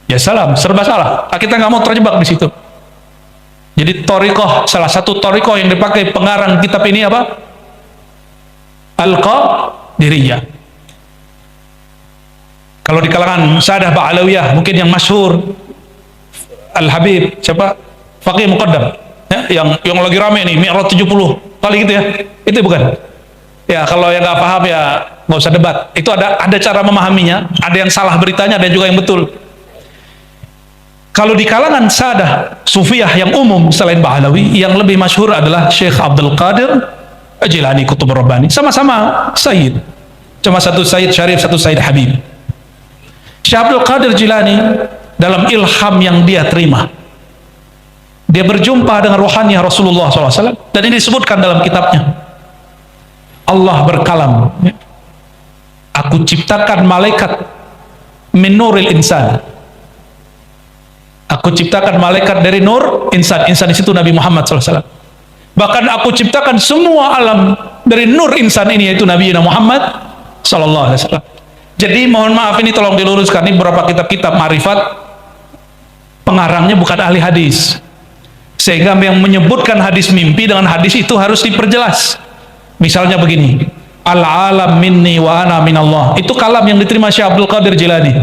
Ya salam, serba salah. Kita nggak mau terjebak di situ. Jadi thariqah, salah satu thariqah yang dipakai pengarang kitab ini apa? Al-Qadiriyah. Kalau di kalangan Sadah Ba'alawiyah mungkin yang masyhur Al-Habib siapa? Faqih Muqaddam, ya, yang lagi rame nih Mi'raj 70 kali gitu ya. Itu bukan. Ya kalau yang nggak paham ya nggak usah debat. Itu ada cara memahaminya, ada yang salah beritanya, ada juga yang betul. Kalau di kalangan Sadah Sufiyah yang umum selain Ba'alawi, yang lebih masyhur adalah Syekh Abdul Qadir Jilani Qutub Rabbani. Sama-sama Sayyid. Cuma satu Sayyid Syarif, satu Sayyid Habib. Syekh Abdul Qadir Jilani dalam ilham yang dia terima, dia berjumpa dengan rohani Rasulullah SAW, dan ini disebutkan dalam kitabnya. Allah berkalam, aku ciptakan malaikat min nuril insan. Aku ciptakan malaikat dari nur insan. Insan di situ Nabi Muhammad SAW. Bahkan aku ciptakan semua alam dari nur insan ini, yaitu Nabi Muhammad SAW. Jadi mohon maaf ini tolong diluruskan, ini beberapa kitab-kitab ma'rifat pengarangnya bukan ahli hadis, sehingga yang menyebutkan hadis mimpi dengan hadis itu harus diperjelas. Misalnya begini, al-alam minni wa ana minallah, itu kalam yang diterima Syekh Abdul Qadir Jilani.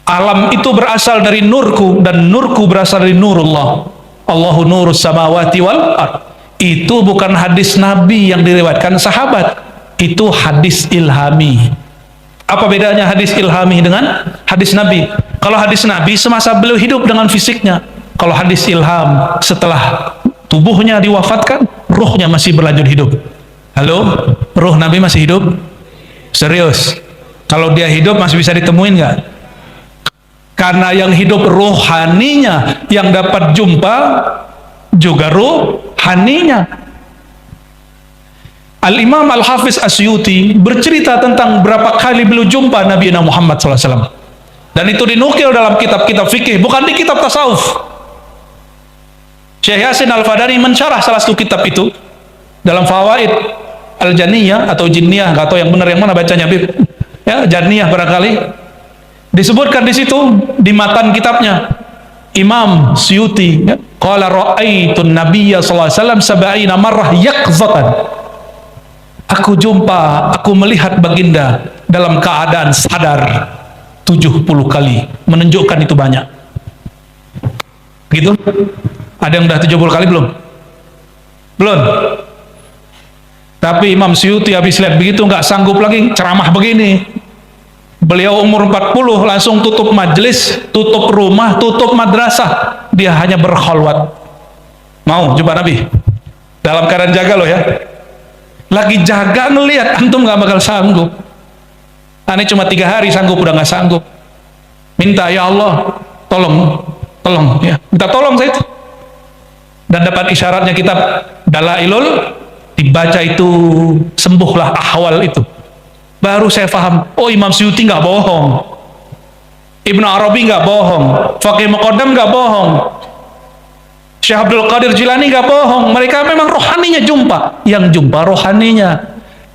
Alam itu berasal dari nurku, dan nurku berasal dari nurullah. Allahu nurus samawati wal ard. Itu bukan hadis Nabi yang diriwayatkan sahabat, itu hadis ilhami. Apa bedanya hadis ilhami dengan hadis Nabi? Kalau hadis Nabi semasa beliau hidup dengan fisiknya. Kalau hadis ilham setelah tubuhnya diwafatkan, ruhnya masih berlanjut hidup. Halo, ruh Nabi masih hidup? Serius? Kalau dia hidup masih bisa ditemuin nggak? Karena yang hidup rohaninya, yang dapat jumpa juga rohaninya. Al-Imam Al-Hafiz Asyuti bercerita tentang berapa kali beliau jumpa Nabi Muhammad SAW. Dan itu dinukil dalam kitab-kitab fikih, bukan di kitab tasawuf. Syekh Yasin Al-Fadani mensyarah salah satu kitab itu dalam Fawaid Al-Janiyah atau Jinniyah, nggak tahu yang benar yang mana bacanya, ya Janiyah barangkali. Disebutkan di situ di matan kitabnya Imam Suyuti, ya, qala ra'aitun nabiyya sallallahu alaihi wasallam sab'ina marrah yaqzatan. Aku melihat baginda dalam keadaan sadar 70 kali, menunjukkan itu banyak. Gitu? Ada yang udah 70 kali belum? Belum. Tapi Imam Suyuti habis lihat begitu nggak sanggup lagi ceramah begini. Beliau umur 40 langsung tutup majelis, tutup rumah, tutup madrasah. Dia hanya berkhalwat. Mau jumpa Nabi? Dalam keadaan jaga loh ya. Lagi jaga ngelihat, antum nggak bakal sanggup. Ini cuma 3 hari sanggup, udah nggak sanggup. Minta, ya Allah, tolong ya. Minta tolong saya itu. Dan dapat isyaratnya kitab Dalailul, dibaca itu sembuhlah ahwal itu. Baru saya paham, oh Imam Suyuti nggak bohong, Ibnu Arabi nggak bohong, Faqih Muqaddam nggak bohong, Syekh Abdul Qadir Jilani nggak bohong. Mereka memang rohaninya jumpa, yang jumpa rohaninya.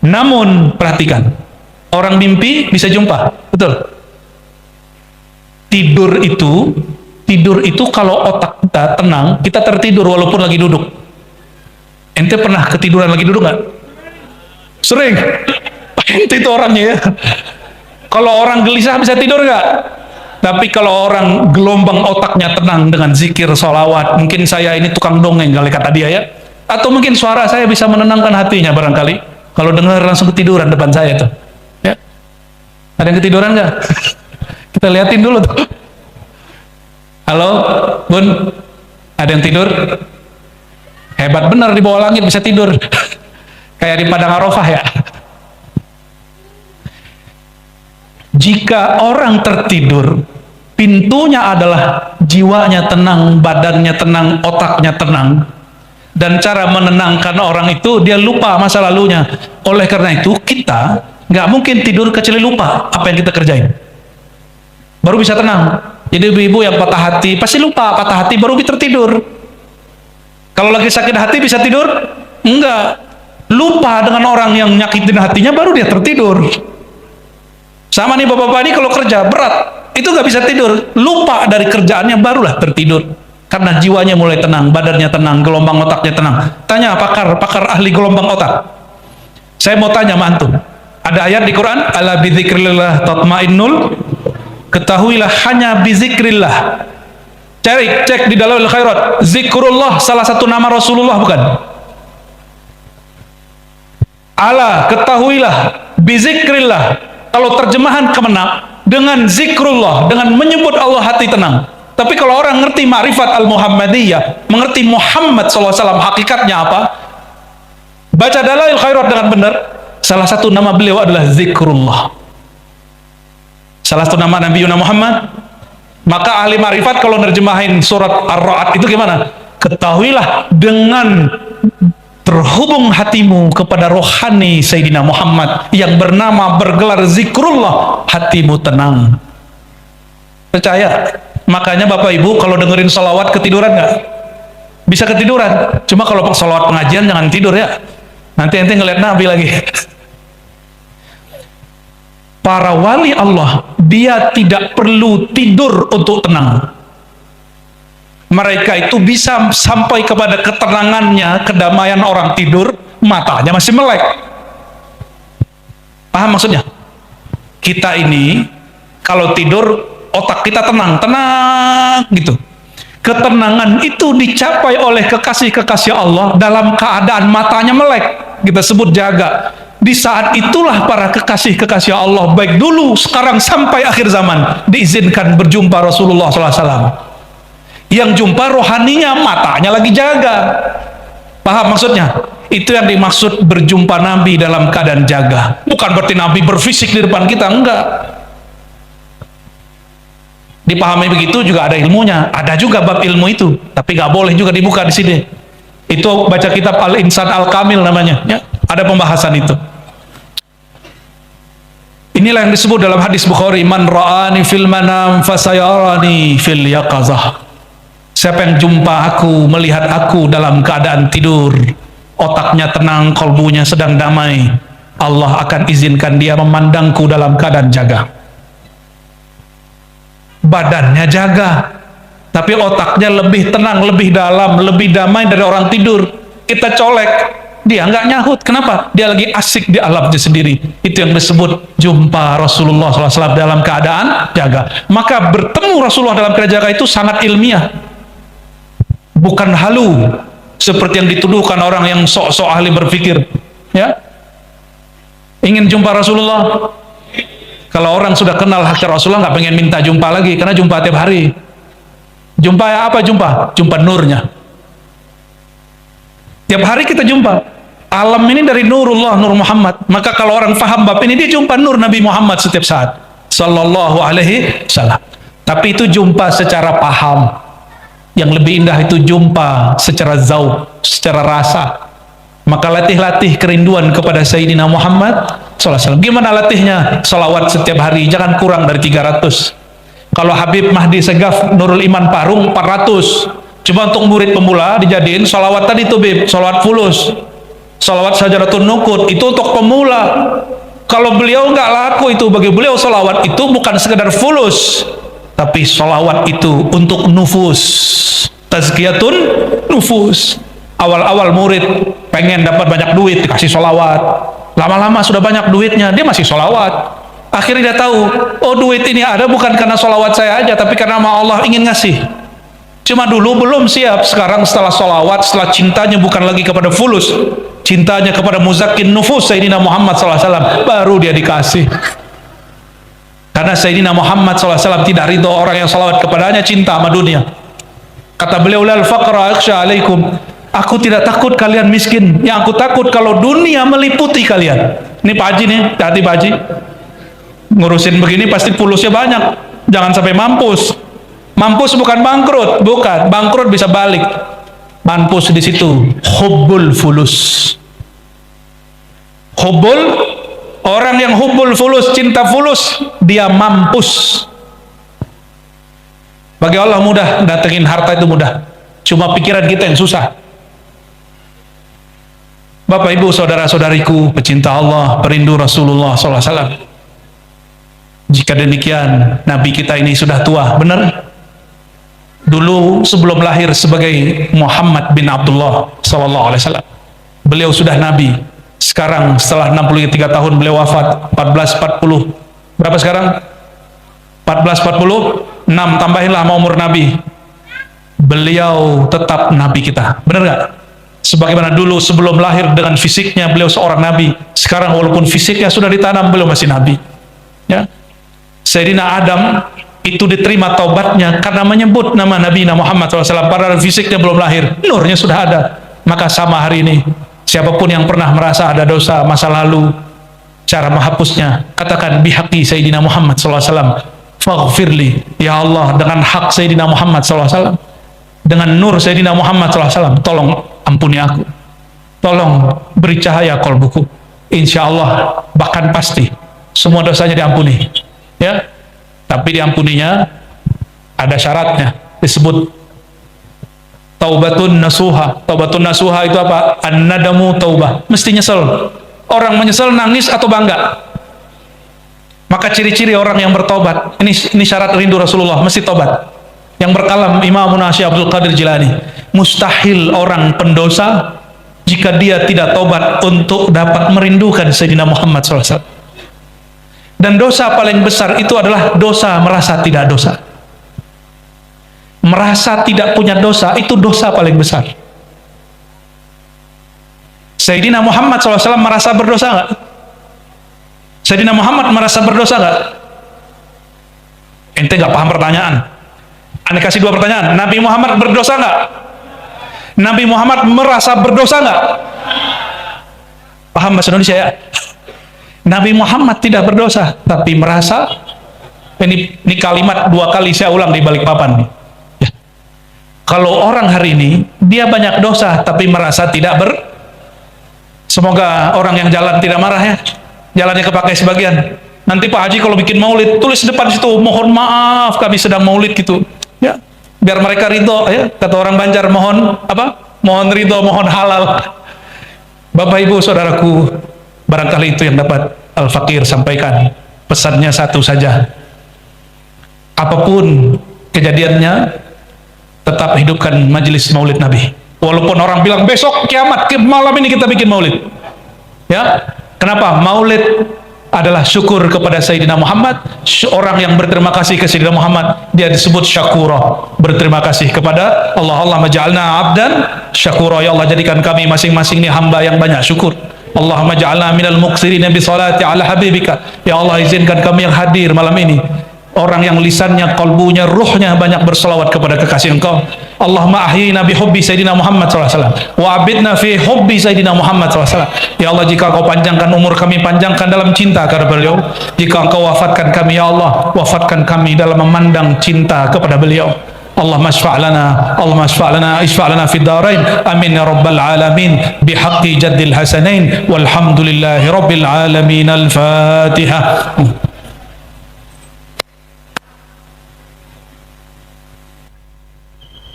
Namun perhatikan, orang mimpi bisa jumpa, betul. Tidur itu kalau otak kita tenang, kita tertidur walaupun lagi duduk. Ente pernah ketiduran lagi duduk nggak? Sering. Ente itu orangnya ya. Kalau orang gelisah bisa tidur nggak? Tapi kalau orang gelombang otaknya tenang dengan zikir, sholawat, mungkin saya ini tukang dongeng kali kata dia ya. Atau mungkin suara saya bisa menenangkan hatinya barangkali. Kalau dengar langsung ketiduran depan saya tuh. Ya. Ada yang ketiduran nggak? Kita liatin dulu tuh. Halo, Bun, ada yang tidur? Hebat benar, di bawah langit bisa tidur. Kayak di Padang Arafah ya. Jika orang tertidur, pintunya adalah jiwanya tenang, badannya tenang, otaknya tenang. Dan cara menenangkan orang itu, dia lupa masa lalunya. Oleh karena itu, kita nggak mungkin tidur kecuali lupa apa yang kita kerjain. Baru bisa tenang. Jadi ibu-ibu yang patah hati, pasti lupa patah hati baru tertidur. Kalau lagi sakit hati bisa tidur? Enggak. Lupa dengan orang yang nyakitin hatinya baru dia tertidur. Sama nih bapak-bapak ini kalau kerja berat, itu nggak bisa tidur. Lupa dari kerjaannya barulah tertidur. Karena jiwanya mulai tenang, badannya tenang, gelombang otaknya tenang. Tanya pakar ahli gelombang otak. Saya mau tanya sama antum. Ada ayat di Quran, ala bidzikrillah tatmainnul. Ketahuilah hanya bizikrillah. Cek di dalam khairat. Zikrullah salah satu nama Rasulullah bukan? Ala, ketahuilah bizikrillah. Kalau terjemahan kemana? Dengan zikrullah, dengan menyebut Allah hati tenang. Tapi kalau orang ngerti ma'rifat al-Muhammadiyah, mengerti Muhammad SAW hakikatnya apa? Baca Dalail Khairat dengan benar. Salah satu nama beliau adalah zikrullah. Salah satu nama Nabi Muhammad. Maka ahli ma'rifat kalau nerjemahin surat Ar-Ra'd itu gimana? Ketahuilah dengan terhubung hatimu kepada rohani Sayyidina Muhammad yang bernama bergelar zikrullah, hatimu tenang. Percaya? Makanya Bapak Ibu kalau dengerin sholawat ketiduran nggak? Bisa ketiduran. Cuma kalau sholawat pengajian jangan tidur ya. Nanti ente ngeliat Nabi lagi. Para wali Allah, dia tidak perlu tidur untuk tenang. Mereka itu bisa sampai kepada ketenangannya, kedamaian orang tidur, matanya masih melek. Paham maksudnya? Kita ini, kalau tidur, otak kita tenang gitu. Ketenangan itu dicapai oleh kekasih-kekasih Allah dalam keadaan matanya melek. Kita sebut jaga. Di saat itulah para kekasih-kekasih Allah, baik dulu, sekarang, sampai akhir zaman, diizinkan berjumpa Rasulullah SAW. Yang jumpa rohaninya, matanya lagi jaga. Paham maksudnya? Itu yang dimaksud berjumpa Nabi dalam keadaan jaga. Bukan berarti Nabi berfisik di depan kita, enggak. Dipahami begitu juga ada ilmunya. Ada juga bab ilmu itu, tapi nggak boleh juga dibuka di sini. Itu baca kitab Al-Insan Al-Kamil namanya. Ya, ada pembahasan itu. Inilah yang disebut dalam hadis Bukhari, man ra'ani fil manam fasayarani fil yaqazah. Siapa yang jumpa aku, melihat aku dalam keadaan tidur, otaknya tenang, kalbunya sedang damai, Allah akan izinkan dia memandangku dalam keadaan jaga. Badannya jaga, tapi otaknya lebih tenang, lebih dalam, lebih damai dari orang tidur. Kita colek, dia nggak nyahut. Kenapa? Dia lagi asik di alamnya sendiri. Itu yang disebut jumpa Rasulullah SAW dalam keadaan jaga. Maka bertemu Rasulullah dalam keadaan jaga itu sangat ilmiah, bukan halu seperti yang dituduhkan orang yang sok-sok ahli berpikir. Ya, ingin jumpa Rasulullah. Kalau orang sudah kenal hak Rasulullah, nggak pengen minta jumpa lagi, karena jumpa tiap hari. Jumpa ya apa jumpa? Jumpa nurnya. Tiap hari kita jumpa. Alam ini dari nurullah, nur Muhammad. Maka kalau orang faham bab ini, dia jumpa nur Nabi Muhammad setiap saat. Sallallahu alaihi wasallam. Tapi itu jumpa secara paham. Yang lebih indah itu jumpa secara zauq, secara rasa. Maka latih-latih kerinduan kepada Sayyidina Muhammad SAW. Gimana latihnya? Salawat setiap hari, jangan kurang dari 300. Kalau Habib Mahdi Segaf Nurul Iman Parung 400. Cuma untuk murid pemula dijadiin salawat tadi tuh Bib, salawat fulus, salawat Sajadatun Nuqud, itu untuk pemula. Kalau beliau nggak laku itu, bagi beliau salawat itu bukan sekedar fulus, tapi salawat itu untuk nufus, tazkiyatun nufus. Awal-awal murid pengen dapat banyak duit, dikasih salawat. Lama-lama sudah banyak duitnya, dia masih salawat. Akhirnya dia tahu, oh duit ini ada bukan karena salawat saya aja, tapi karena Allah ingin ngasih. Cuma dulu belum siap. Sekarang setelah salawat, setelah cintanya bukan lagi kepada fulus, cintanya kepada muzakkin nufus Sayyidina Muhammad SAW, baru dia dikasih. Karena Sayyidina Muhammad SAW tidak ridho orang yang salawat kepadanya cinta sama dunia. Kata beliau, lal faqra akhsha alaikum, aku tidak takut kalian miskin, yang aku takut kalau dunia meliputi kalian. Ini Pak Haji nih, hati Pak Haji, ngurusin begini pasti fulusnya banyak, jangan sampai mampus. Mampus bukan bangkrut, bukan bangkrut bisa balik. Mampus di situ hubbul fulus. Hubbul, orang yang hubbul fulus, cinta fulus, dia mampus. Bagi Allah mudah, datengin harta itu mudah. Cuma pikiran kita yang susah. Bapak Ibu saudara-saudariku pecinta Allah, perindu Rasulullah SAW. Jika demikian, Nabi kita ini sudah tua, benar? Dulu sebelum lahir sebagai Muhammad bin Abdullah SAW, beliau sudah Nabi. Sekarang setelah 63 tahun beliau wafat, 1440. Berapa sekarang? 1446, tambahinlah mau umur Nabi. Beliau tetap Nabi kita, benar nggak? Sebagaimana dulu sebelum lahir dengan fisiknya beliau seorang Nabi, sekarang walaupun fisiknya sudah ditanam, beliau masih Nabi. Ya, Sayyidina Adam itu diterima taubatnya karena menyebut nama Nabi Muhammad SAW, padahal fisiknya belum lahir, nurnya sudah ada. Maka sama hari ini, siapapun yang pernah merasa ada dosa masa lalu, cara menghapusnya, katakan bihaqi Sayyidina Muhammad SAW, faghfirli, ya Allah, dengan hak Sayyidina Muhammad SAW, dengan nur Sayyidina Muhammad SAW, tolong ampuni aku, tolong beri cahaya kolbuku. Insya Allah, bahkan pasti semua dosanya diampuni. Ya, tapi diampuninya ada syaratnya, disebut taubatun nasuha. Taubatun nasuha itu apa? An-nadamu taubah, mesti nyesel. Orang menyesal nangis atau bangga? Maka ciri-ciri orang yang bertobat, ini syarat rindu Rasulullah, mesti tobat. Yang berkalam Imam Syekh Abdul Qadir Jilani, mustahil orang pendosa jika dia tidak tobat untuk dapat merindukan Sayyidina Muhammad SAW. Dan dosa paling besar itu adalah dosa merasa tidak dosa. Merasa tidak punya dosa, itu dosa paling besar. Sayyidina Muhammad SAW merasa berdosa nggak? Sayyidina Muhammad merasa berdosa nggak? Ente nggak paham pertanyaan. Ane kasih dua pertanyaan. Nabi Muhammad berdosa nggak? Nabi Muhammad merasa berdosa nggak? Paham bahasa Indonesia ya? Nabi Muhammad tidak berdosa, tapi merasa. Ini kalimat dua kali saya ulang di balik papan nih. Ya. Kalau orang hari ini dia banyak dosa, tapi merasa tidak Semoga orang yang jalan tidak marah ya. Jalannya kepakai sebagian. Nanti Pak Haji kalau bikin maulid, tulis depan situ, mohon maaf kami sedang maulid gitu. Ya, biar mereka ridho ya. Kata orang Banjar, mohon apa? Mohon ridho, mohon halal. Bapak Ibu saudaraku, barangkali itu yang dapat Al-Fakir sampaikan. Pesannya satu saja. Apapun kejadiannya, tetap hidupkan majelis maulid Nabi. Walaupun orang bilang besok kiamat, malam ini kita bikin maulid. Ya, kenapa? Maulid adalah syukur kepada Sayyidina Muhammad. Orang yang berterima kasih ke Sayyidina Muhammad, dia disebut syakura, berterima kasih kepada Allah. Allah maj'alna abdan syakura, ya Allah jadikan kami masing-masing ini hamba yang banyak syukur. Allahumma ja'alna minal muqsirina bi salati ala habibika, ya Allah izinkan kami yang hadir malam ini orang yang lisannya, kalbunya, ruhnya banyak berselawat kepada kekasih Engkau. Allahumma ahyina bi hubbi Sayyidina Muhammad SAW wa abidna fi hubbi Sayyidina Muhammad SAW. Ya Allah, jika Engkau panjangkan umur kami, panjangkan dalam cinta kepada beliau. Jika Engkau wafatkan kami, ya Allah, wafatkan kami dalam memandang cinta kepada beliau. Allahumma syfa' lana, Allahumma syfa' lana, isfa' lana fid darain. Amin ya rabbal alamin. Bihaqqi jaddil hasanain. Walhamdulillahi rabbil alamin. Al-Fatihah.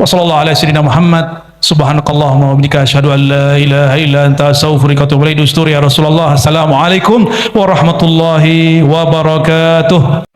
Wassallallahu ala sayyidina Muhammad. Subhanakallahumma wa bihamdika asyhadu an la ilaha illa anta astaghfiruka wa atubu ilaik. Dusturi ya Rasulullah. Assalamualaikum warahmatullahi wabarakatuh.